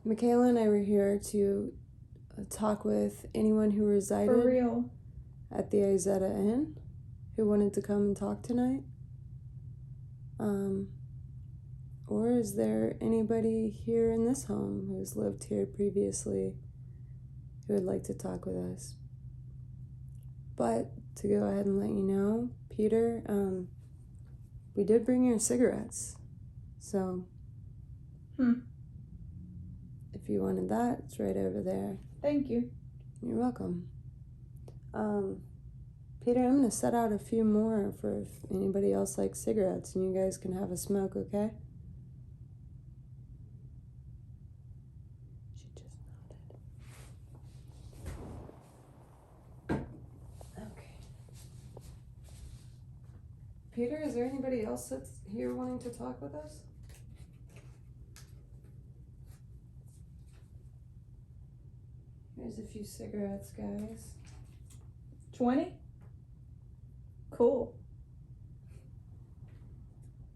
Michaela and I were here to talk with anyone who For resided real. at the Izetta Inn who wanted to come and talk tonight. Or is there anybody here in this home who's lived here previously who would like to talk with us? But to go ahead and let you know, Peter, we did bring your cigarettes. So if you wanted that, it's right over there. Thank you. You're welcome. Peter, I'm going to set out a few more for if anybody else likes cigarettes, and you guys can have a smoke, okay? She just nodded. Okay. Peter, is there anybody else that's here wanting to talk with us? Here's a few cigarettes, guys. 20? Cool.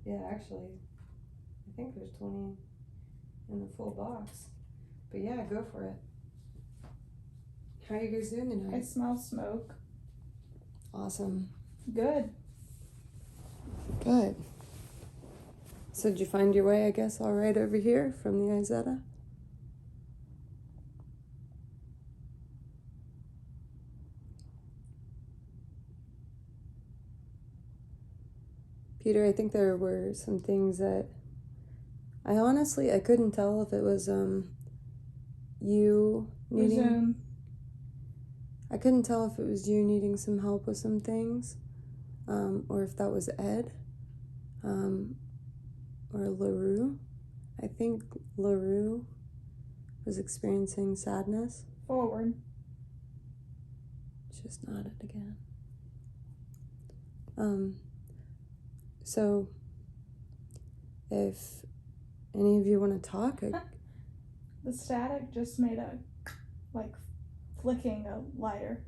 Yeah, actually, I think there's 20 in the full box. But yeah, go for it. How are you guys doing I tonight? smell smoke. Awesome. Good. Good. So did you find your way, I guess, all right over here from the Izetta? Peter, I think there were some things that I couldn't tell if it was you needing. Resume. I couldn't tell if it was you needing some help with some things, or if that was Ed, or Laroux. I think Laroux was experiencing sadness. Forward. Just nodded again. So if any of you want to talk, The static just made a, flicking a lighter.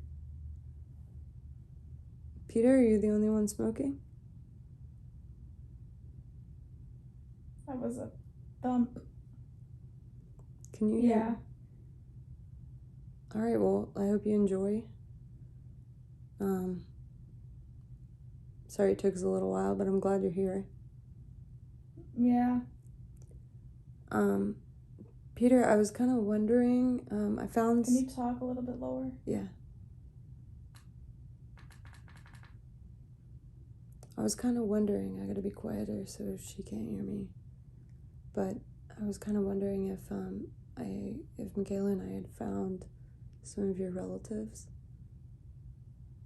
Peter, are you the only one smoking? That was a thump. Can you hear? Yeah. All right, well, I hope you enjoy. Sorry it took us a little while, but I'm glad you're here. Yeah. Peter, I was kind of wondering, I found... Can you talk a little bit lower? Yeah. I was kind of wondering, I gotta be quieter so she can't hear me, but I was kind of wondering if Michaela and I had found some of your relatives.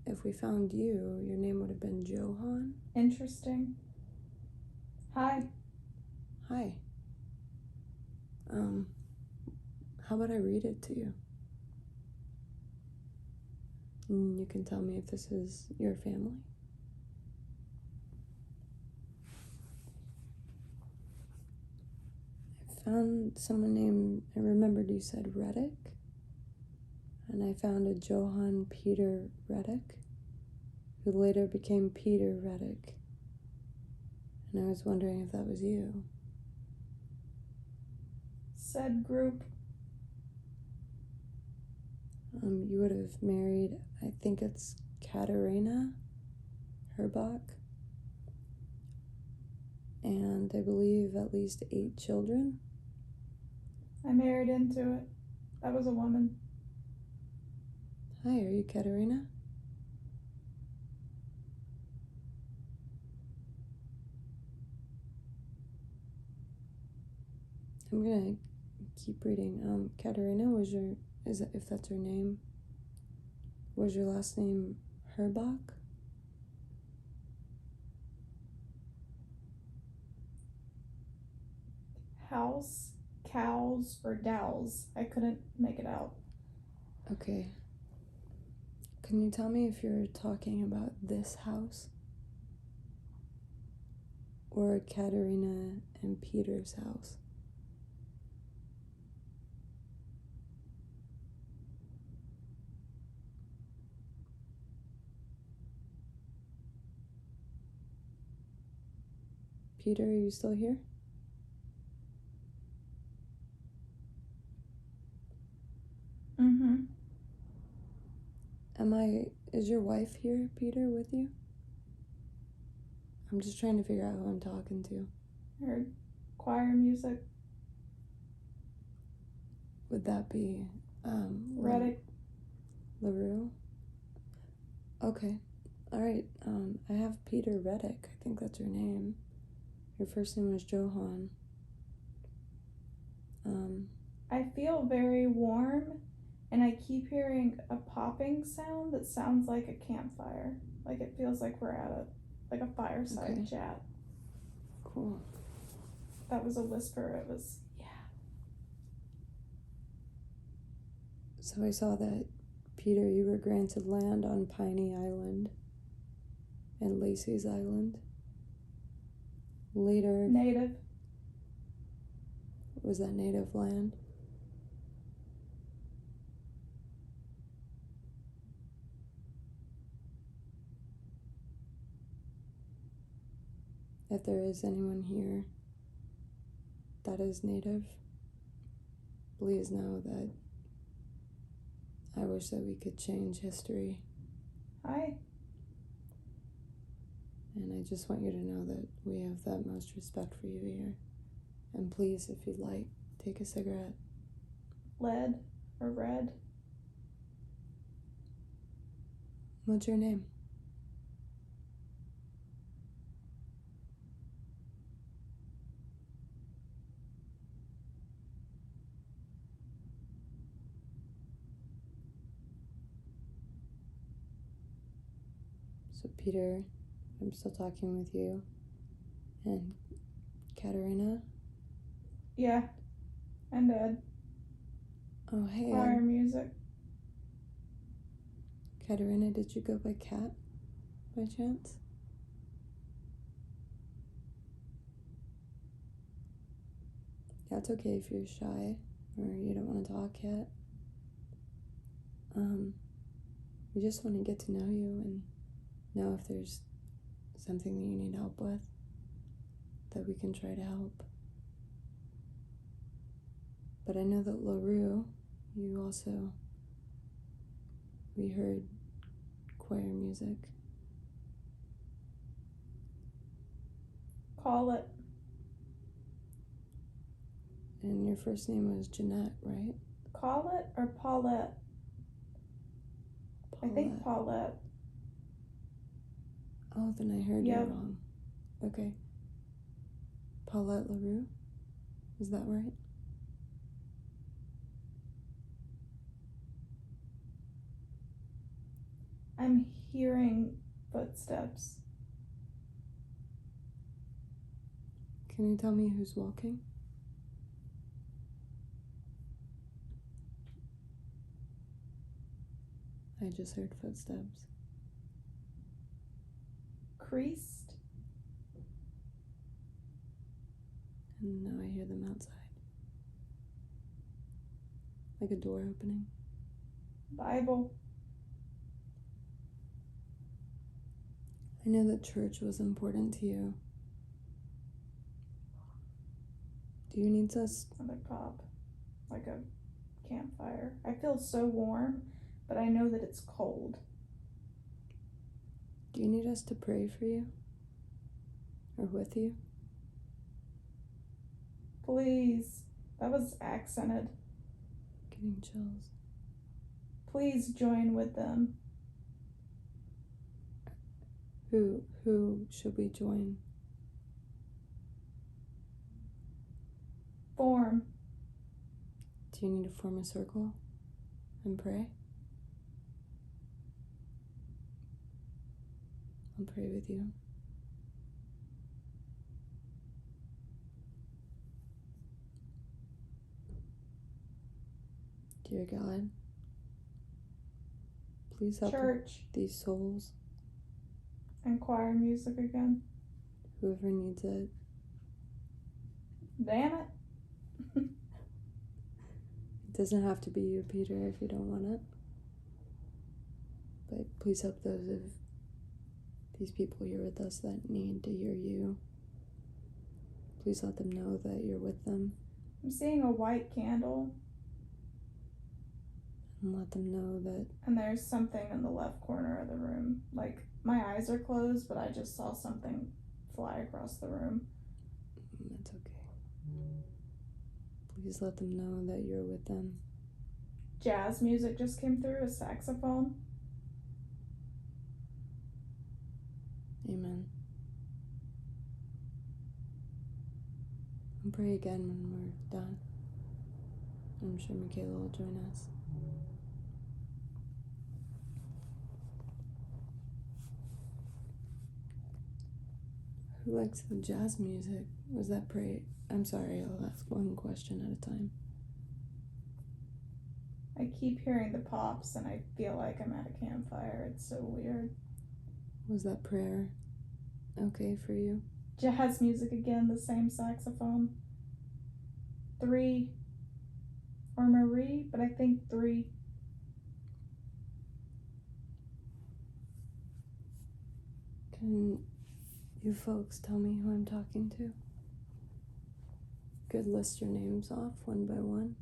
If we found you, your name would have been Johan. Interesting. Hi. Hi. How about I read it to you? And you can tell me if this is your family. I found someone named, I remembered you said Reddick. And I found a Johann Peter Reddick, who later became Peter Reddick. And I was wondering if that was you. Said group. You would have married, I think it's Katerina Herbach. And I believe at least 8 children. I married into it. That was a woman. Hi, are you Katerina? I'm gonna keep reading. Katerina, if that's her name, was your last name Herbach? House, cows, or dowels. I couldn't make it out. Okay. Can you tell me if you're talking about this house? Or Katerina and Peter's house? Peter, are you still here? Mm-hmm. Is your wife here, Peter, with you? I'm just trying to figure out who I'm talking to. Heard choir music. Would that be, Reddick. Laroux? Okay. Alright, I have Peter Reddick. I think that's her name. Her first name was Johan. I feel very warm, and I keep hearing a popping sound that sounds like a campfire. Like it feels like we're at a fireside chat. Cool. That was a whisper. It was, yeah. So I saw that, Peter, you were granted land on Piney Island and Lacey's Island. Later, Native. was that native land? If there is anyone here that is native, please know that I wish that we could change history. Hi. And I just want you to know that we have the utmost respect for you here. And please, if you'd like, take a cigarette. Lead or red. What's your name? So Peter, I'm still talking with you. And Katerina? Yeah. And Ed. Oh, hey, Choir Ed. music. Katerina, did you go by Kat by chance? Yeah, it's okay if you're shy or you don't want to talk yet. We just want to get to know you and know if there's something that you need help with, that we can try to help. But I know that Laroux, we heard choir music. Call it. And your first name was Jeanette, right? Call it or Paulette? I think Paulette. Oh, then I heard you Yep. wrong. Okay. Paulette Laroux? Is that right? I'm hearing footsteps. Can you tell me who's walking? I just heard footsteps. Creased. And now I hear them outside. Like a door opening. Bible. I know that church was important to you. Do you need us? Another pop. Like a campfire. I feel so warm, but I know that it's cold. Do you need us to pray for you? Or with you? Please. That was accented. Getting chills. Please join with them. Who should we join? Form. Do you need to form a circle and pray? I'll pray with you. Dear God, please help Church. these souls, And choir music again. whoever needs it. Damn it. It doesn't have to be you, Peter, if you don't want it. But please help those of these people here with us that need to hear you. Please let them know that you're with them. I'm seeing a white candle. And let them know that. And there's something in the left corner of the room. Like, my eyes are closed, but I just saw something fly across the room. That's okay. Please let them know that you're with them. Jazz music just came through, a saxophone. Amen. And pray again when we're done. I'm sure Michaela will join us. Who likes the jazz music? Was that pray? I'm sorry, I'll ask one question at a time. I keep hearing the pops and I feel like I'm at a campfire. It's so weird. Was that prayer okay for you? Jazz music again, the same saxophone. 3 or Marie, but I think 3. Can you folks tell me who I'm talking to? Could list your names off one by one.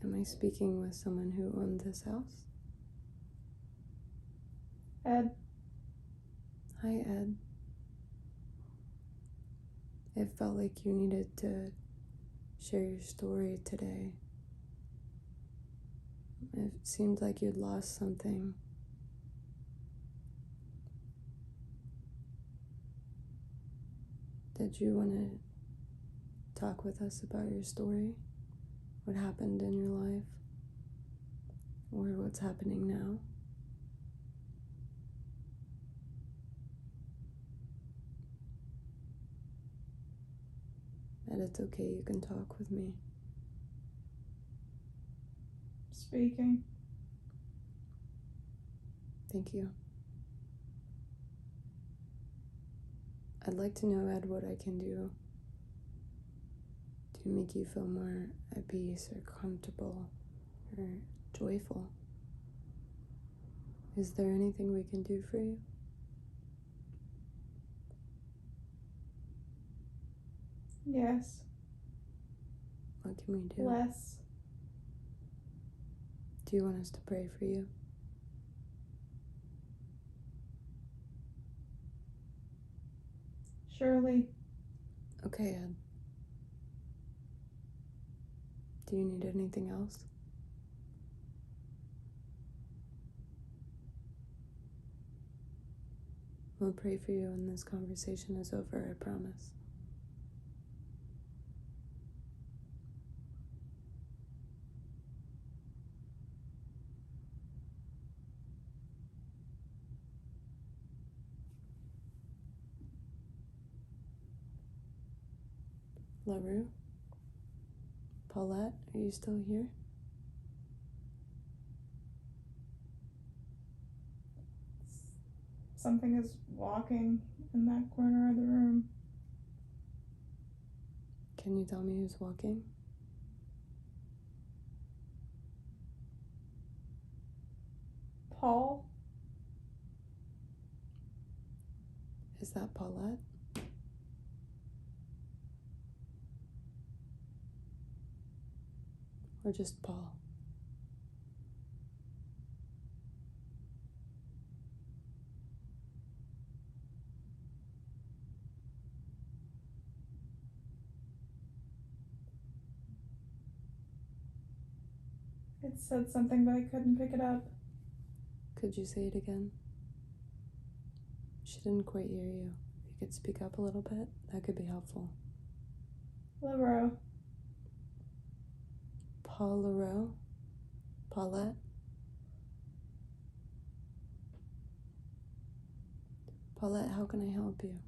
Am I speaking with someone who owned this house? Ed. Hi, Ed. It felt like you needed to share your story today. It seemed like you'd lost something. Did you want to talk with us about your story? What happened in your life? Or what's happening now? And it's okay, you can talk with me. Speaking. Thank you. I'd like to know, Ed, what I can do to make you feel more at peace or comfortable or joyful. Is there anything we can do for you? Yes. What can we do? Less. Do you want us to pray for you? Surely. Okay, Ed. Do you need anything else? We'll pray for you when this conversation is over, I promise. Laroux? Paulette, are you still here? Something is walking in that corner of the room. Can you tell me who's walking? Paul? Is that Paulette? Or just Paul? It said something, but I couldn't pick it up. Could you say it again? She didn't quite hear you. If you could speak up a little bit, that could be helpful. Laroux. Paul Laroux? Paulette? Paulette, how can I help you?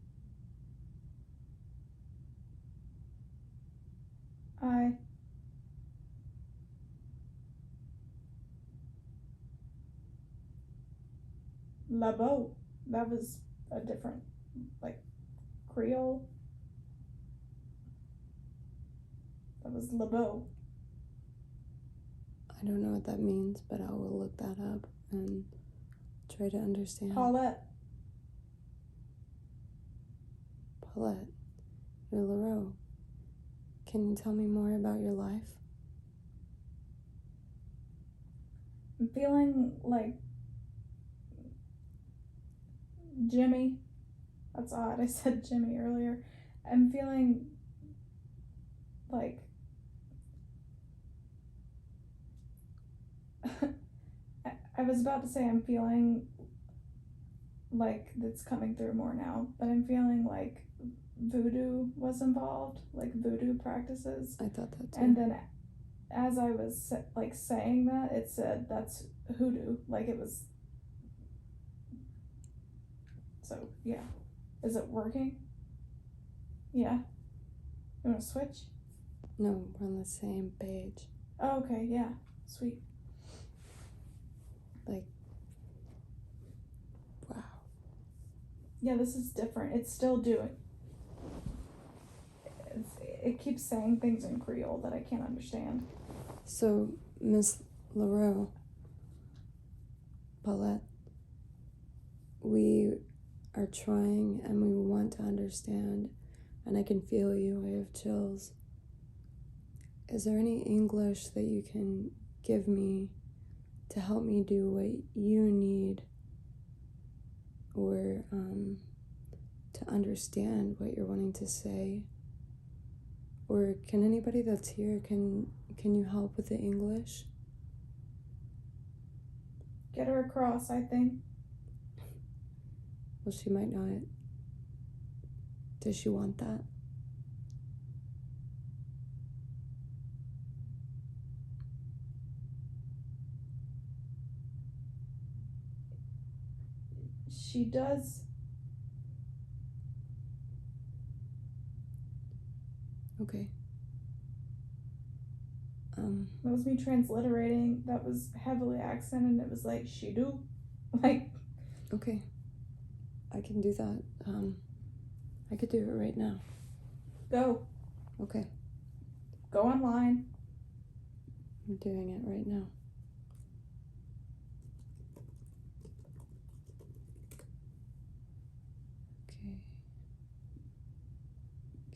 Labeau. That was a different, like, Creole. That was Labeau. I don't know what that means, but I will look that up and try to understand. Paulette. Paulette, you're Laroux. Can you tell me more about your life? I'm feeling like Jimmy. That's odd. I said Jimmy earlier. I'm feeling like I was about to say I'm feeling like it's coming through more now, but I'm feeling like voodoo was involved, like voodoo practices. I thought that too. And then as I was like saying that, it said that's hoodoo, like it was. So yeah, is it working? Yeah. You want to switch? No, we're on the same page. Oh, okay, yeah, sweet. Like, wow. Yeah, this is different. It's still doing. It keeps saying things in Creole that I can't understand. So, Miss Laroux, Paulette, we are trying and we want to understand, and I can feel you. I have chills. Is there any English that you can give me to help me do what you need, or to understand what you're wanting to say? Or can anybody that's here, can you help with the English? Get her across, I think. Well, she might not. Does she want that? She does. Okay. That was me transliterating. That was heavily accented. It was like, she do. Like. Okay. I can do that. I could do it right now. Go. Okay. Go online. I'm doing it right now. Okay.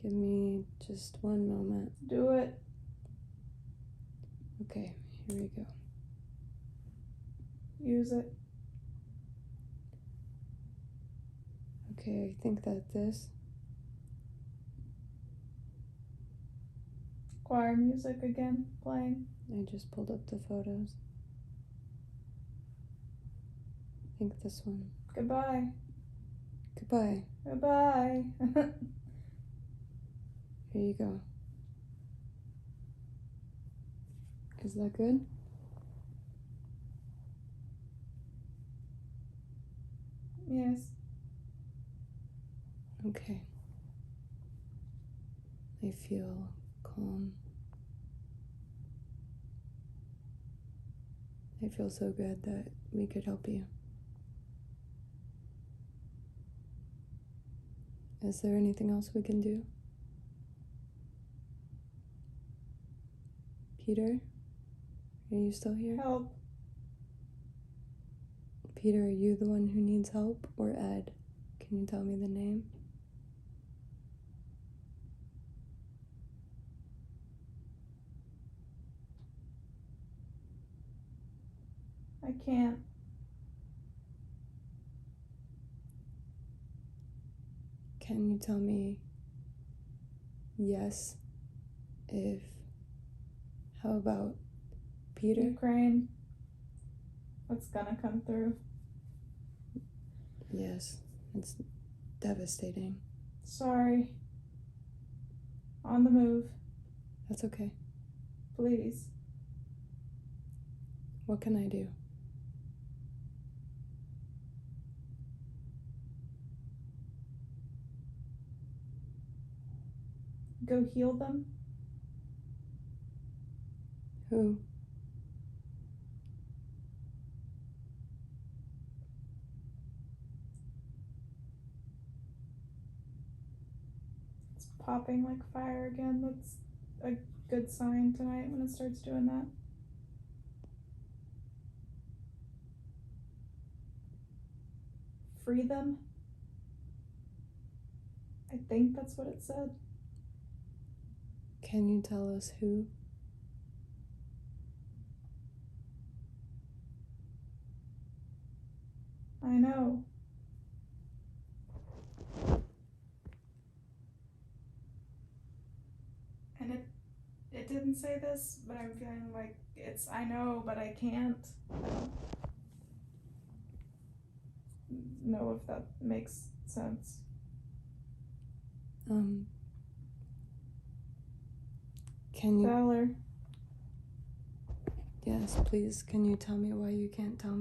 Give me just one moment. Do it. Okay, here we go. Use it. Okay, I think that this. Choir music again, playing. I just pulled up the photos. I think this one. Goodbye. Goodbye. Goodbye. Here you go. Is that good? Yes. Okay. I feel calm. I feel so good that we could help you. Is there anything else we can do? Peter? Are you still here? Help. Peter, are you the one who needs help, or Ed? Can you tell me the name? I can't. Can you tell me yes if, how about Peter? Ukraine. What's gonna come through? Yes, it's devastating. Sorry. On the move. That's okay. Please. What can I do? Go heal them. Who? It's popping like fire again. That's a good sign tonight when it starts doing that. free them. I think that's what it said. Can you tell us who? I know. And it didn't say this, but I'm feeling like it's I know, but I can't. I don't know if that makes sense. Can you? Valor. Yes, please. Can you tell me why you can't tell me?